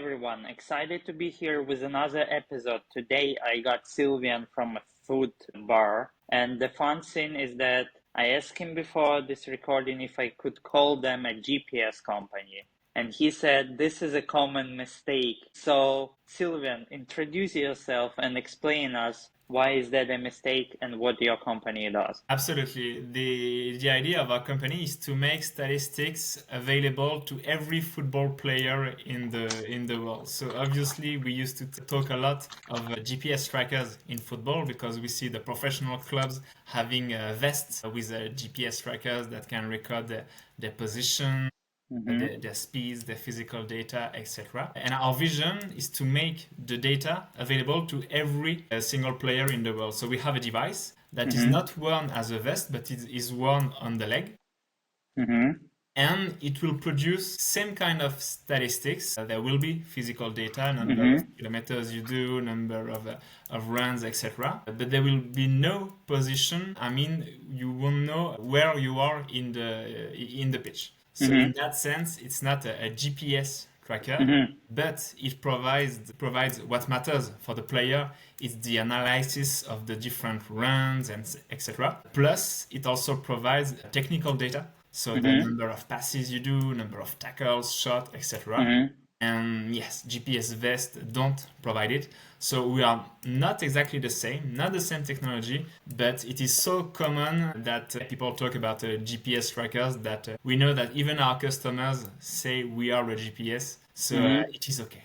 everyone. Excited to be here with another episode. Today I got Sylvain from Footbar, and the fun thing is that I asked him before this recording if I could call them a GPS company. And he said this is a common mistake. So, Sylvain, introduce yourself and explain us why is that a mistake and what your company does. Absolutely. The idea of our company is to make statistics available to every football player in the world. So obviously we used to talk a lot of GPS trackers in football because we see the professional clubs having vests with GPS trackers that can record their position, their speeds, their physical data, etc. And our vision is to make the data available to every single player in the world. So we have a device that is not worn as a vest, but it is worn on the leg. And it will produce same kind of statistics. There will be physical data, number of kilometers you do, number of runs, etc. But there will be no position. I mean, you won't know where you are in the pitch. So in that sense, it's not a GPS tracker, but it provides what matters for the player. It's the analysis of the different runs and etc. Plus, it also provides technical data. So the number of passes you do, number of tackles, shot, etc. And yes, GPS vests don't provide it. So we are not exactly the same, not the same technology, but it is so common that people talk about GPS trackers that we know that even our customers say we are a GPS. So it is okay.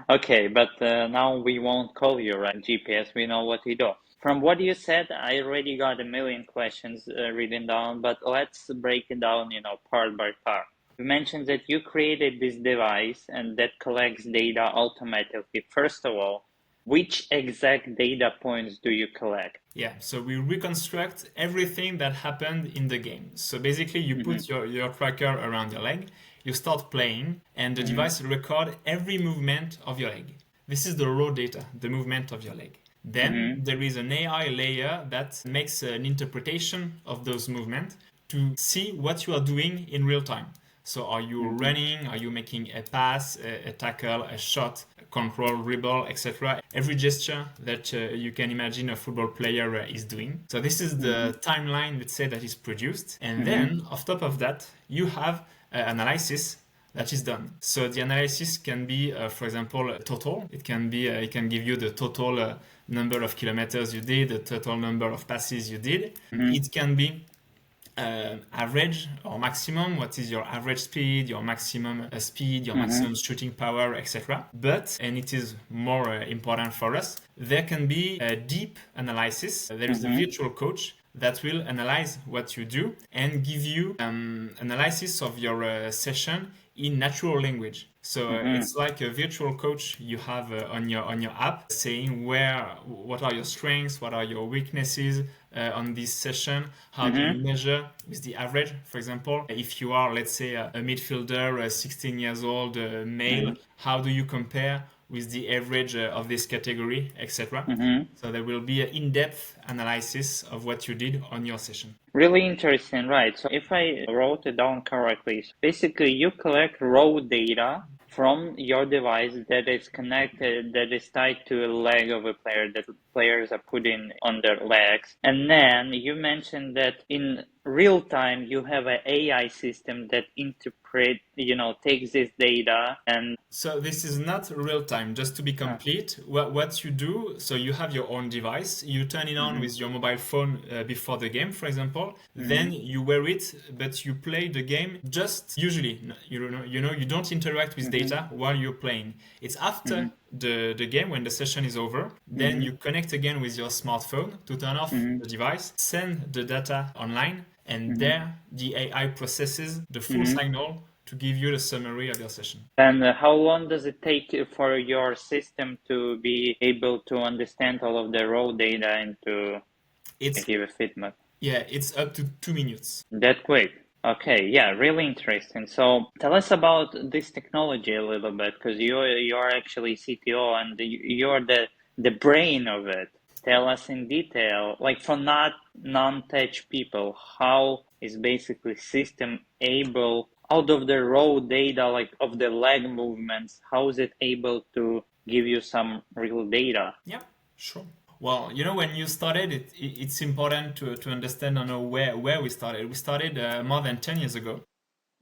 Okay, but now we won't call you a GPS. We know what you do. From what you said, I already got a million questions written down, but let's break it down, part by part. You mentioned that you created this device and that collects data automatically. First of all, which exact data points do you collect? Yeah, so we reconstruct everything that happened in the game. So basically, you put your tracker around your leg, you start playing, and the device record every movement of your leg. This is the raw data, the movement of your leg. Then there is an AI layer that makes an interpretation of those movements to see what you are doing in real time. So are you running? Are you making a pass, a tackle, a shot, a control, dribble, etc.? Every gesture that you can imagine a football player is doing. So this is the timeline, let's say, that is produced. And then, on top of that, you have analysis that is done. So the analysis can be, for example, total. It can give you the total number of kilometers you did, the total number of passes you did. It can be average or maximum. What is your average speed, your maximum speed, your maximum shooting power, etc. But, and it is more important for us, there can be a deep analysis. There is a virtual coach that will analyze what you do and give you analysis of your session in natural language. So it's like a virtual coach you have on your app, saying what are your strengths, what are your weaknesses on this session, how do you measure with the average. For example, if you are, let's say, a midfielder, 16 years old, male, how do you compare with the average of this category, etc. So there will be an in-depth analysis of what you did on your session. Really interesting, right? So if I wrote it down correctly, basically you collect raw data from your device that is connected, that is tied to a leg of a player that players are putting on their legs. And then you mentioned that in real time, you have an AI system that takes this data and... So this is not real time, just to be complete. What you do, so you have your own device, you turn it on with your mobile phone before the game, for example, then you wear it, but you play the game just usually, you don't interact with data while you're playing. It's after the game, when the session is over, then you connect again with your smartphone to turn off the device, send the data online, and there the AI processes the full signal to give you the summary of your session. And how long does it take for your system to be able to understand all of the raw data and to give a feedback? Yeah, it's up to 2 minutes. That quick. Okay, yeah, really interesting. So tell us about this technology a little bit, because you're actually CTO and you're the brain of it. Tell us in detail, like for non-tech people, how is basically system able out of the raw data, like of the leg movements, how is it able to give you some real data? Yeah, sure. Well, when you started, it's important to understand and know where we started. We started more than 10 years ago.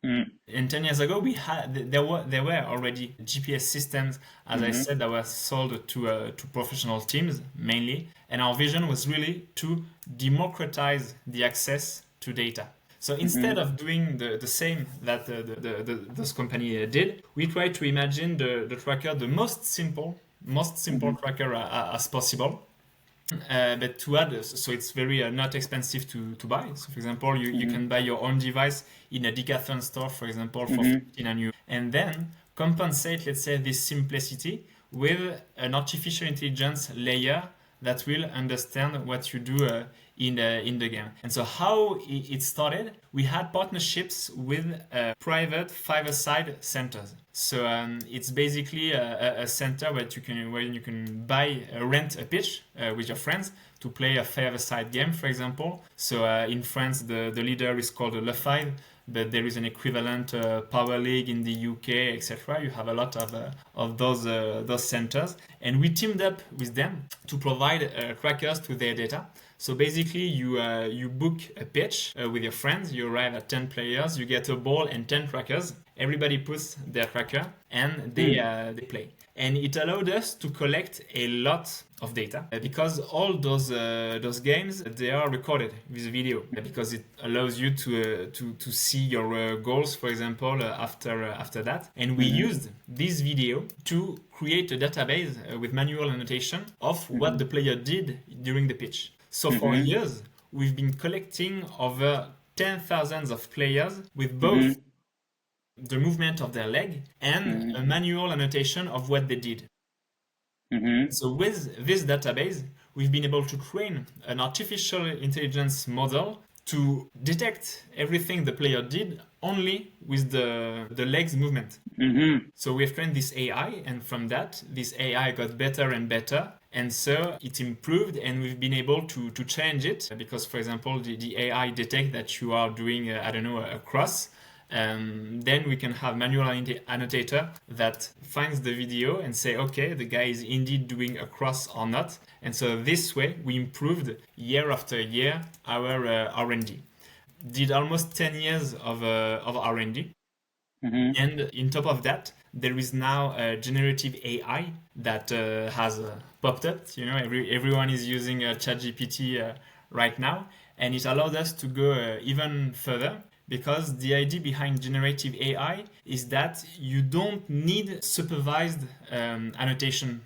Mm, And 10 years ago, there were already GPS systems, as I mm-hmm, said, that were sold to professional teams mainly. And our vision was really to democratize the access to data. So instead mm-hmm, of doing the same that those company did, we tried to imagine the tracker the most simple mm-hmm, tracker as possible, but to add, so it's very not expensive to buy. So, for example, you mm-hmm, can buy your own device in a decathlon store, for example, for mm-hmm, 15, and then compensate, let's say, this simplicity with an artificial intelligence layer that will understand what you do in the game. And so, how it started, we had partnerships with private five-a-side centers. So it's basically a center where you can buy rent a pitch with your friends to play a five-a-side game, for example. So in France, the leader is called Le Five, but there is an equivalent Power League in the UK, etc. You have a lot of those centers, and we teamed up with them to provide crackers to their data. So basically, you book a pitch with your friends. You arrive at 10 players. You get a ball and 10 crackers. Everybody puts their cracker and they play. And it allowed us to collect a lot of data because all those games they are recorded with video because it allows you to see your goals, for example, after that. And we mm-hmm, used this video to create a database with manual annotation of what the player did during the pitch. So for mm-hmm, years, we've been collecting over 10,000 of players with both mm-hmm, the movement of their leg and mm-hmm, a manual annotation of what they did. mm-hmm, So with this database, we've been able to train an artificial intelligence model to detect everything the player did only with the legs movement. mm-hmm, So we have trained this AI, and from that, this AI got better and better. And so it improved, and we've been able to change it because, for example, the AI detect that you are doing, I don't know, a cross. Then we can have manual annotator that finds the video and say, okay, the guy is indeed doing a cross or not. And so this way, we improved year after year our R&D. Did almost 10 years of R&D. mm-hmm. And in top of that, there is now a generative AI that has popped up. Everyone is using ChatGPT right now, and it allowed us to go even further because the idea behind generative AI is that you don't need supervised annotation,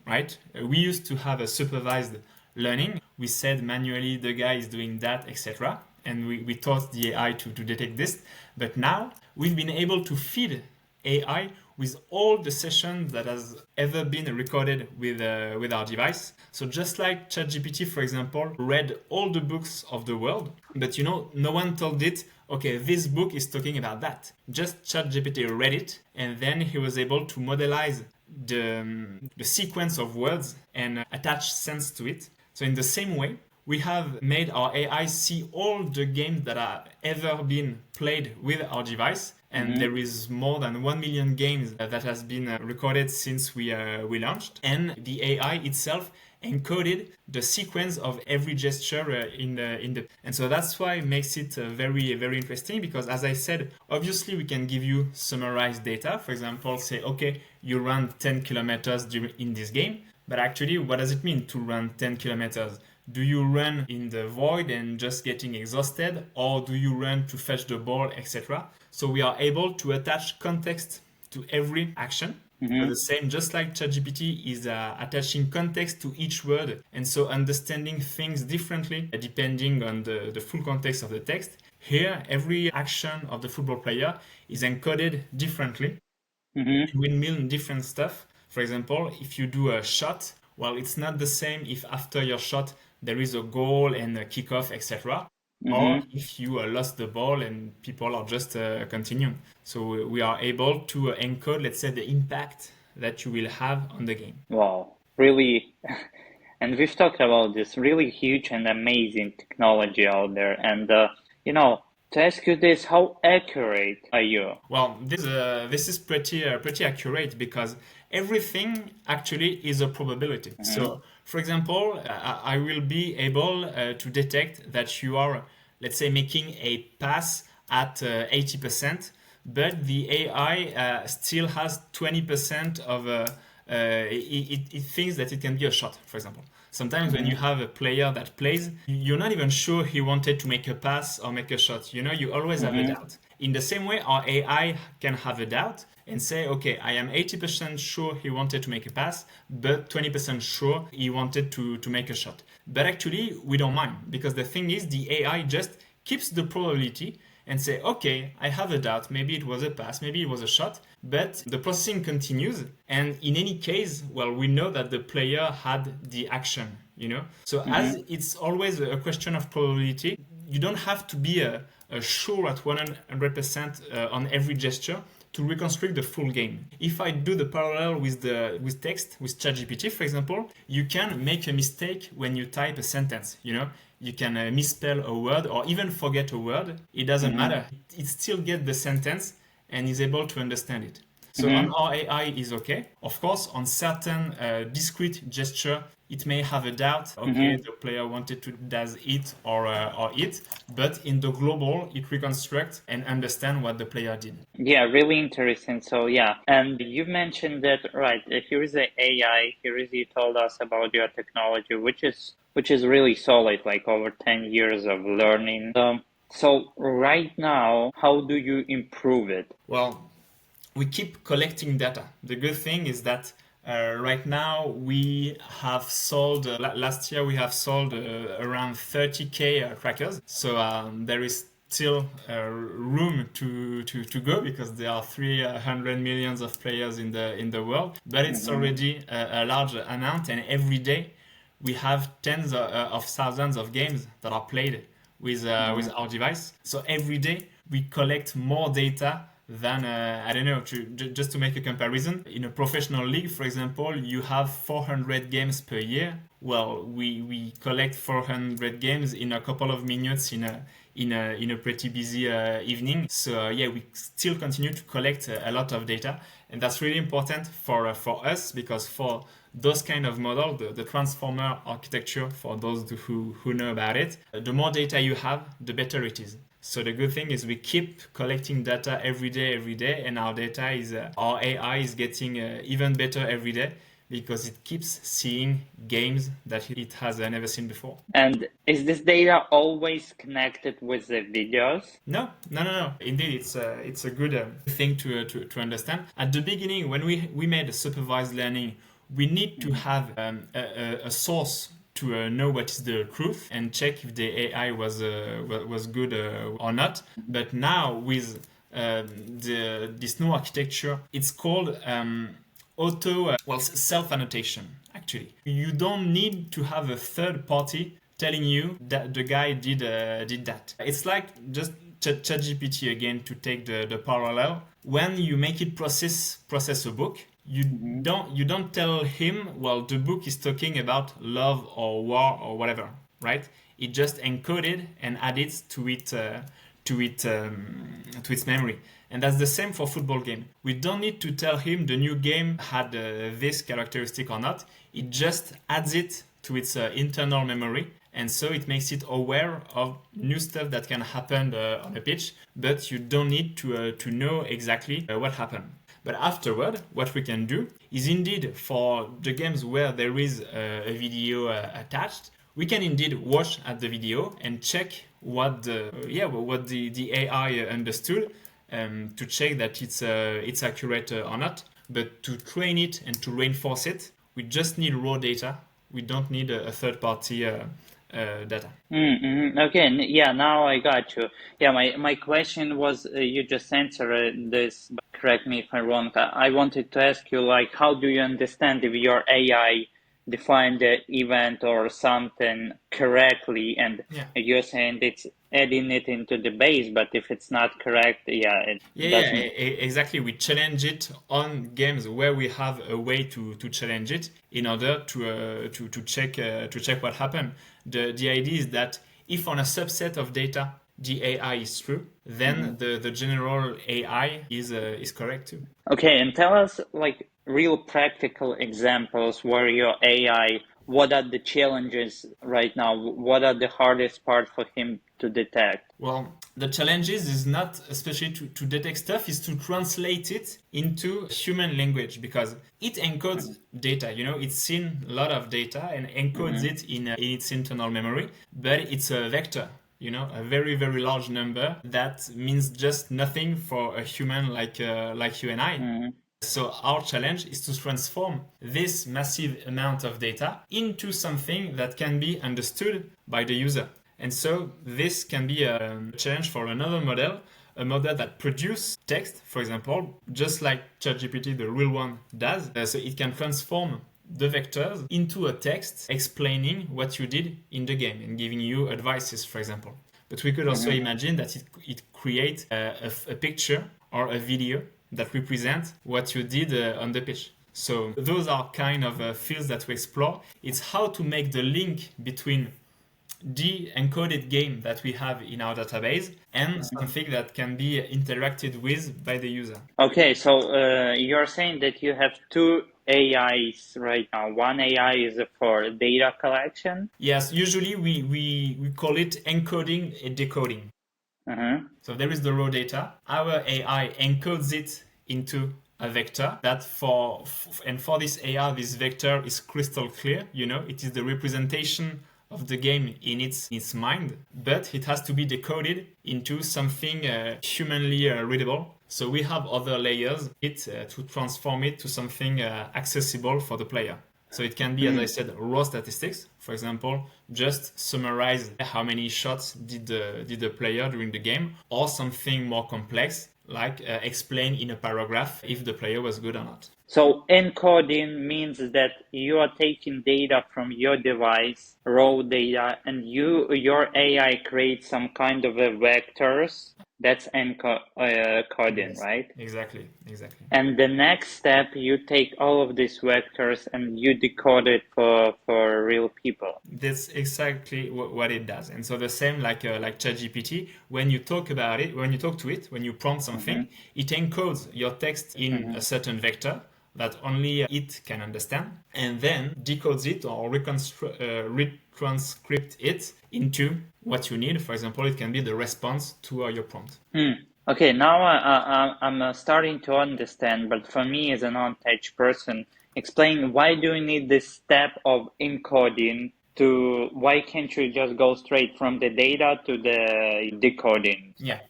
right? We used to have a supervised learning. We said manually the guy is doing that, etc. And we taught the AI to detect this. But now we've been able to feed AI with all the sessions that has ever been recorded with our device. So just like ChatGPT, for example, read all the books of the world, but no one told it, okay, this book is talking about that. Just ChatGPT read it, and then he was able to modelize the sequence of words and attach sense to it. So in the same way, we have made our AI see all the games that have ever been played with our device, and Mm-hmm. there is more than 1 million games that has been recorded since we launched, and the AI itself encoded the sequence of every gesture in the and so that's why it makes it very very interesting because, as I said, obviously we can give you summarized data. For example, say, okay, you run 10 kilometers in this game, but actually what does it mean to run 10 kilometers? Do you run in the void and just getting exhausted, or do you run to fetch the ball, etc.? So we are able to attach context to every action. So Mm-hmm. the same, just like ChatGPT is attaching context to each word, and so understanding things differently depending on the full context of the text. Here, every action of the football player is encoded differently. Mm-hmm. It will mean different stuff. For example, if you do a shot, well, it's not the same if after your shot there is a goal and a kickoff, etc. Or Mm-hmm. if you lost the ball and people are just continuing. So we are able to encode, let's say, the impact that you will have on the game. Wow, really. And we've talked about this really huge and amazing technology out there. And, you know, to ask you this, how accurate are you? Well, this is pretty accurate because everything actually is a probability. Mm-hmm. So, for example, I will be able to detect that you are, let's say, making a pass at 80%, but the AI still has 20% of it thinks that it can be a shot, for example. Sometimes when you Mm-hmm. have a player that plays, you're not even sure he wanted to make a pass or make a shot. You always have a Mm-hmm. doubt. In the same way, our AI can have a doubt and say, okay, I am 80% sure he wanted to make a pass, but 20% sure he wanted to make a shot. But actually, we don't mind because the thing is, the AI just keeps the probability and say, okay, I have a doubt. Maybe it was a pass, maybe it was a shot, but the processing continues. And in any case, well, we know that the player had the action. So as Mm-hmm. it's always a question of probability, you don't have to be a sure at 100% on every gesture to reconstruct the full game. If I do the parallel with text, with ChatGPT, for example, you can make a mistake when you type a sentence. You can misspell a word or even forget a word. It doesn't Mm-hmm. matter. It still gets the sentence and is able to understand it. So on Mm-hmm. our AI is okay. Of course, on certain discrete gesture, it may have a doubt. Okay, Mm-hmm. the player wanted to does it or it, but in the global, it reconstructs and understand what the player did. Yeah, really interesting. So yeah, and you mentioned that, right? Here is the AI. Here is you told us about your technology, which is really solid, like over 10 years of learning. So right now, how do you improve it? Well, we keep collecting data. The good thing is that right now we have sold last year we have sold around 30K crackers. So there is still room to go because there are 300 millions of players in the world. But it's Mm-hmm. already a large amount, and every day we have tens of thousands of games that are played with Mm-hmm. our device. So every day we collect more data than I don't know. Just to make a comparison, in a professional league, for example, you have 400 games per year. Well, we collect 400 games in a couple of minutes in a pretty busy evening. So yeah, we still continue to collect a lot of data, and that's really important for us because for those kind of model, the transformer architecture, for those who know about it, the more data you have, the better it is. So the good thing is we keep collecting data every day, and our data is our AI is getting even better every day because it keeps seeing games that it has never seen before. And is this data always connected with the videos? No, no, no, no. Indeed, it's a good thing to understand. At the beginning, when we made supervised learning, we need to have a source to know what is the truth and check if the AI was good or not. But now with this new architecture, it's called auto self annotation. Actually, you don't need to have a third party telling you that the guy did that. It's like just ChatGPT again to take the parallel. When you make it process a book, you Mm-hmm. don't tell him, well, the book is talking about love or war or whatever, right? It just encoded and added to its memory. And that's the same for football game. We don't need to tell him the new game had this characteristic or not. It just adds it to its internal memory, and so it makes it aware of new stuff that can happen on a pitch, but you don't need to know exactly what happened. But afterward, what we can do is indeed for the games where there is a video attached, we can indeed watch at the video and check what the AI understood to check that it's accurate or not. But to train it and to reinforce it, we just need raw data. We don't need a third party data. Mm-hmm. Okay, yeah, now I got you. Yeah, my question was, you just answered this, but correct me if I'm wrong. I wanted to ask you, like, how do you understand if your AI defined the event or something correctly, and Yeah. you're saying it's adding it into the base, but if it's not correct, yeah, it Yeah, doesn't. exactly. We challenge it on games where we have a way to challenge it in order to check what happened. The idea is that if on a subset of data the AI is true, then the general AI is correct too. Okay, and tell us like real practical examples where your AI, what are the challenges right now? What are the hardest part for him to detect? Well, the challenges is not especially to detect stuff, is to translate it into human language because it encodes data. You know, it's seen a lot of data and encodes Mm-hmm. it in its internal memory, but it's a vector. You know, a very very large number that means just nothing for a human like you and I. Mm-hmm. So our challenge is to transform this massive amount of data into something that can be understood by the user. And so this can be a challenge for another model, a model that produces text, for example, just like ChatGPT, the real one, does. So it can transform the vectors into a text explaining what you did in the game and giving you advices, for example. But we could also Mm-hmm. imagine that it creates a picture or a video that represent what you did on the pitch. So those are kind of fields that we explore. It's how to make the link between the encoded game that we have in our database and something that can be interacted with by the user. Okay, so you're saying that you have two AIs right now. One AI is for data collection. Yes, usually we call it encoding and decoding. Uh-huh. So there is the raw data. Our AI encodes it into a vector that for this AI, this vector is crystal clear. You know, it is the representation of the game in its mind, but it has to be decoded into something humanly readable. So we have other layers to transform it to something accessible for the player. So it can be, as I said, raw statistics. For example, just summarize how many shots did the player during the game, or something more complex, like explain in a paragraph if the player was good or not. So encoding means that you are taking data from your device, raw data, and your AI creates some kind of a vectors. That's encoding, Yes, right? exactly, exactly. And the next step, you take all of these vectors and you decode it for real people. That's exactly what it does. And so the same like ChatGPT, when you talk about it, when you talk to it, when you prompt something, Hmm. it encodes your text in a Hmm. certain vector that only it can understand, and then decodes it or retranscript it into what you need. For example, it can be the response to your prompt. Hmm. Okay, now I'm starting to understand, but for me as a non-tech person, explain why do you need this step of encoding to, why can't you just go straight from the data to the decoding Yeah. stuff?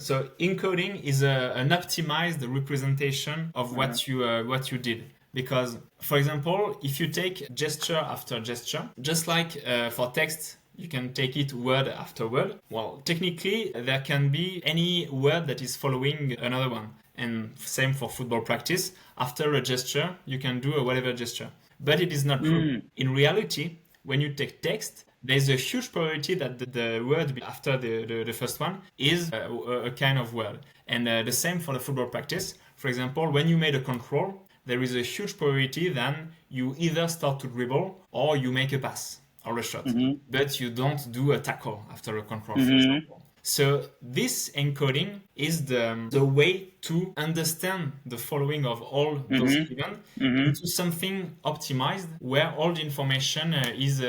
So encoding is an optimized representation of Hmm. what you did. Because, for example, if you take gesture after gesture, just like for text, you can take it word after word. Well, technically, there can be any word that is following another one. And same for football practice. After a gesture, you can do a whatever gesture. But it is not true. Mm. In reality, when you take text, there's a huge probability that the word after the first one is a kind of word. And the same for the football practice. For example, when you made a control, there is a huge probability that you either start to dribble or you make a pass or a shot. Hmm. But you don't do a tackle after a control, for Hmm. example. So this encoding is the way to understand the following of all those Hmm. events Hmm. into something optimized where all the information is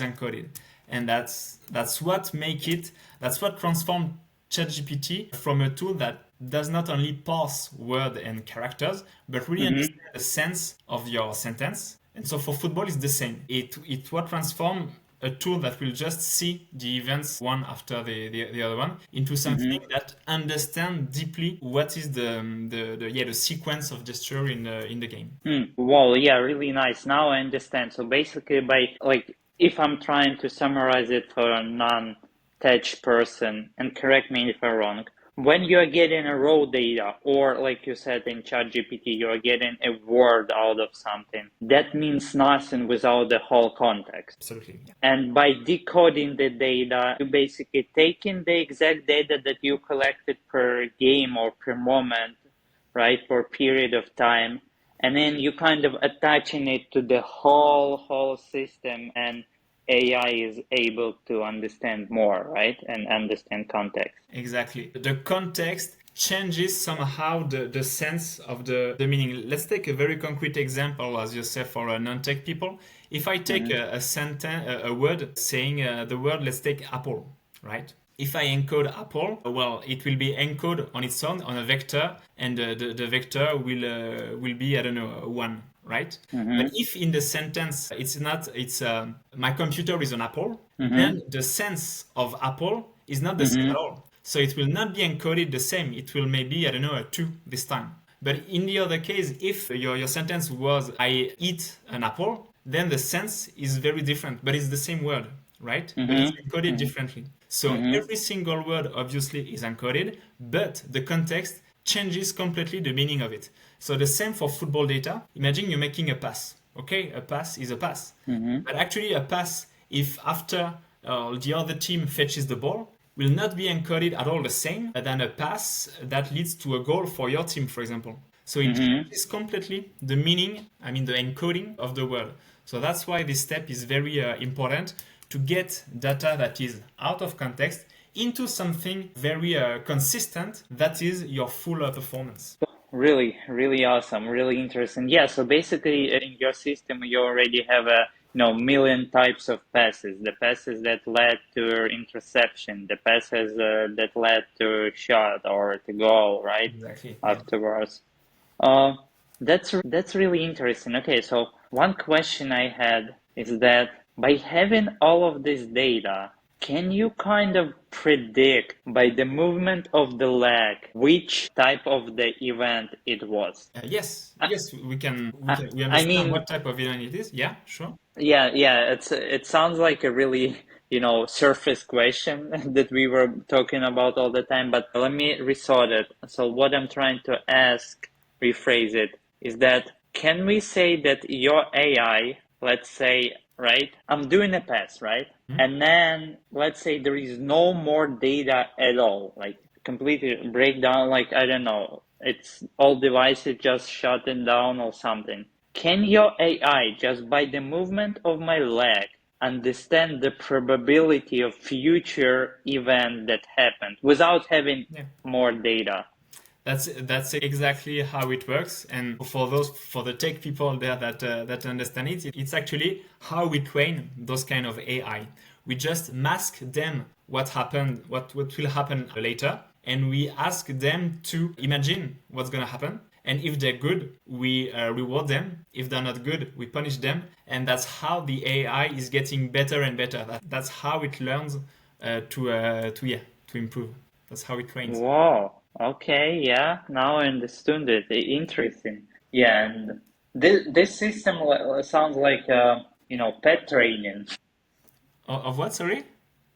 encoded, and that's what make it that's what transforms ChatGPT from a tool that does not only parse word and characters but really Hmm. understand the sense of your sentence. And so for football, it's the same. It what transform a tool that will just see the events one after the other one into something Hmm. that understand deeply what is the sequence of gesture in the game. Well, yeah, really nice. Now I understand. So basically, by like, if I'm trying to summarize it for a non-tech person, and correct me if I'm wrong, when you're getting a raw data, or like you said in ChatGPT, you're getting a word out of something, that means nothing without the whole context. Absolutely. Yeah. And by decoding the data, you basically taking the exact data that you collected per game or per moment, right, for a period of time, and then you kind of attaching it to the whole system, and AI is able to understand more, right? And understand context. Exactly. The context changes somehow the sense of the meaning. Let's take a very concrete example, as you said, for non-tech people. If I take Mm-hmm. a sentence, a word saying the word, let's take apple, right? If I encode apple, well, it will be encoded on its own on a vector, and the vector will be, I don't know, one, right? But Mm-hmm. if in the sentence it's not, it's my computer is an apple, Mm-hmm. then the sense of apple is not the same at Mm-hmm. all. So it will not be encoded the same. It will maybe, I don't know, a two this time. But in the other case, if your sentence was I eat an apple, then the sense is very different, but it's the same word, right? But it's encoded Mm-hmm. differently. So Mm-hmm. every single word obviously is encoded, but the context changes completely the meaning of it. So the same for football data. Imagine you're making a pass. Okay, a pass is a pass. Mm-hmm. But actually, a pass, if after the other team fetches the ball, will not be encoded at all the same than a pass that leads to a goal for your team, for example. So it Mm-hmm. changes completely the meaning, I mean, the encoding of the word. So that's why this step is very important to get data that is out of context into something very consistent that is your full performance. Really, really awesome, really interesting. Yeah, so basically in your system you already have a million types of passes. The passes that led to interception, the passes that led to shot or to goal, right? Exactly. Yeah. Afterwards. Uh, that's really interesting. Okay, so one question I had is that by having all of this data, can you kind of predict by the movement of the leg which type of the event it was? Yes, I, yes, we can, I, we I understand mean, what type of event it is. Yeah, sure. yeah, it sounds like a really, surface question that we were talking about all the time, but let me resort it. So what I'm trying to ask, rephrase it, is that can we say that your AI, let's say, right, I'm doing a pass, right? Hmm? And then let's say there is no more data at all, like completely breakdown, like I don't know, it's all devices just shutting down or something. Can your AI, just by the movement of my leg, understand the probability of future event that happened without having Yeah. more data? That's exactly how it works. And for the tech people there that understand it, it's actually how we train those kind of AI. We just mask them what happened, what will happen later, and we ask them to imagine what's gonna happen. And if they're good, we reward them. If they're not good, we punish them. And that's how the AI is getting better and better. That's how it learns to improve. That's how it trains. Wow. Okay. Yeah. Now I understood it. Interesting. Yeah. And this system sounds like pet training, Of what? Sorry.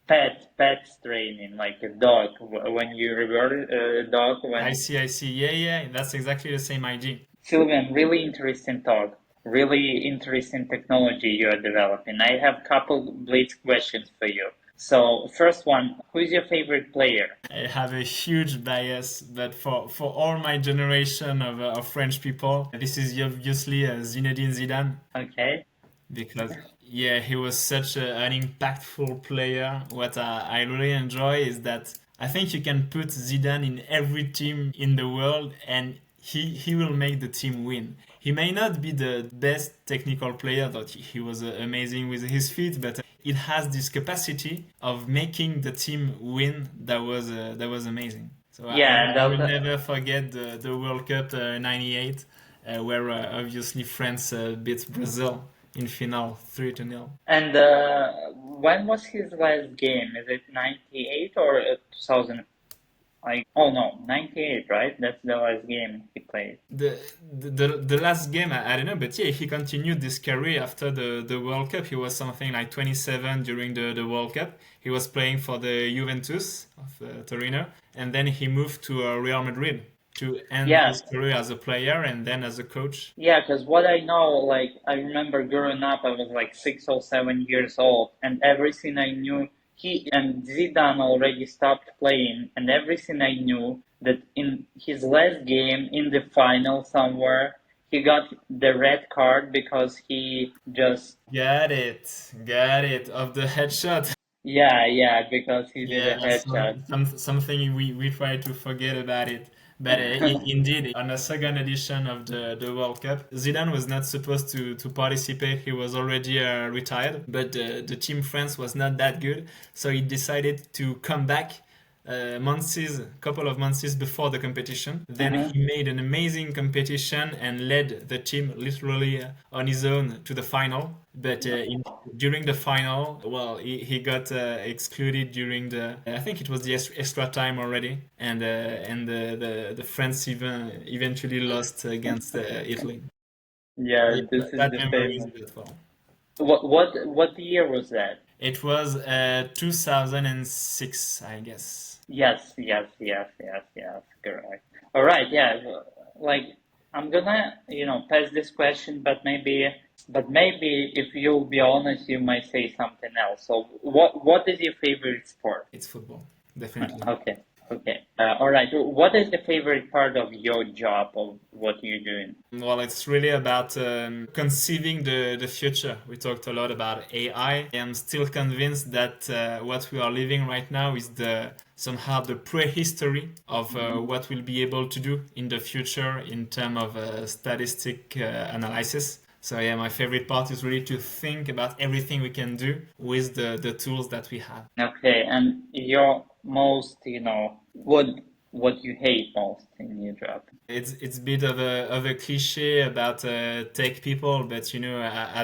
pet training, like a dog. When you reward a dog I when see, I see. Yeah, yeah, that's exactly the same idea. Sylvain, really interesting talk. Really interesting technology you are developing. I have couple blitz questions for you. So, first one, who is your favorite player? I have a huge bias, but for all my generation of French people, this is obviously Zinedine Zidane Okay. because yeah, he was such an impactful player. What I really enjoy is that I think you can put Zidane in every team in the world and he will make the team win. He may not be the best technical player, that he was amazing with his feet, but it has this capacity of making the team win that was amazing. So Yeah, and I will never forget the World Cup '98, where obviously France beat Brazil in final 3-0. when was his last game? Is it 98 or 2000? Like, oh no, 98, right? That's the last game he played. The, the last game, I don't know, but yeah, he continued this career after the World Cup. He was something like 27 during the World Cup. He was playing for the Juventus of Torino, and then he moved to Real Madrid to end Yeah, his career as a player and then as a coach. yeah, because what I know, like, I remember growing up, I was like 6 or 7 years old, and everything I knew, he and Zidane already stopped playing, and everything I knew that in his last game in the final somewhere, he got the red card because he just Got it. Of the headshot. yeah, because he did a Yeah, headshot. something we try to forget about it. But indeed, on the second edition of the World Cup, Zidane was not supposed to participate. He was already retired, but the team France was not that good, so he decided to come back couple of months before the competition. Then Uh-huh. he made an amazing competition and led the team literally on his own to the final. But during the final, well, he got excluded during the. I think it was the extra time already, and the France even eventually lost against Italy. Yeah, Yeah, this is that the memory is famous. beautiful. What year was that? It was 2006, I guess. Yes. Correct. All right. Yeah. Like I'm gonna, pass this question, but maybe if you'll be honest, you might say something else. So, what is your favorite sport? It's football, definitely. Okay. Okay. All right. What is the favorite part of your job of what you're doing? Well, it's really about conceiving the future. We talked a lot about AI. I am still convinced that what we are living right now is somehow the prehistory of Hmm. what we'll be able to do in the future in terms of statistic analysis. So yeah, my favorite part is really to think about everything we can do with the tools that we have. Okay. And your most, what you hate most in your job? It's a bit of a cliche about tech people, but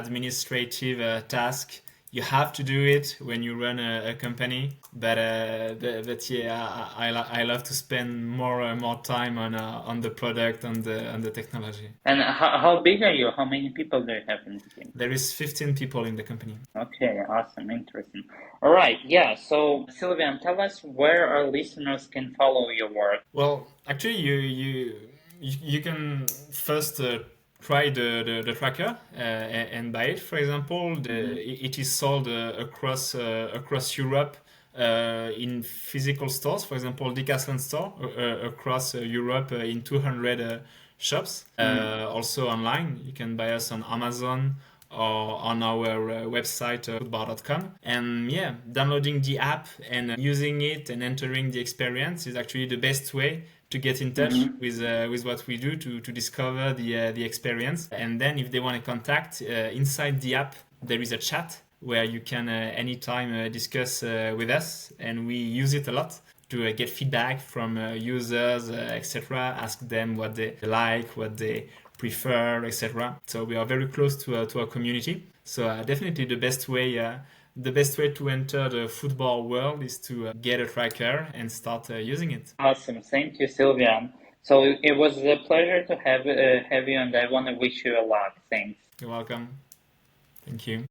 administrative task. You have to do it when you run a company. But yeah, I love to spend more time on the product, on the technology. And how big are you? How many people do you have in the team? There is 15 people in the company. Okay, awesome, interesting. All right, yeah. So, Sylvain, tell us where our listeners can follow your work. Well, actually, you can first try the tracker and buy it. For example, Mm-hmm. it is sold across Europe in physical stores. For example, Decathlon store across Europe in 200 shops. Also online, you can buy us on Amazon or on our website footbar.com. And yeah, downloading the app and using it and entering the experience is actually the best way to get in touch Mm-hmm. with what we do to discover the experience. And then if they want to contact inside the app, there is a chat where you can anytime discuss with us, and we use it a lot to get feedback from users, etc. Ask them what they like, what they prefer, etc. So we are very close to our community. So definitely the best way to enter the football world is to get a tracker and start using it. Awesome, thank you, Sylvain. So it was a pleasure to have you, and I want to wish you a lot. Thanks. You're welcome. Thank you.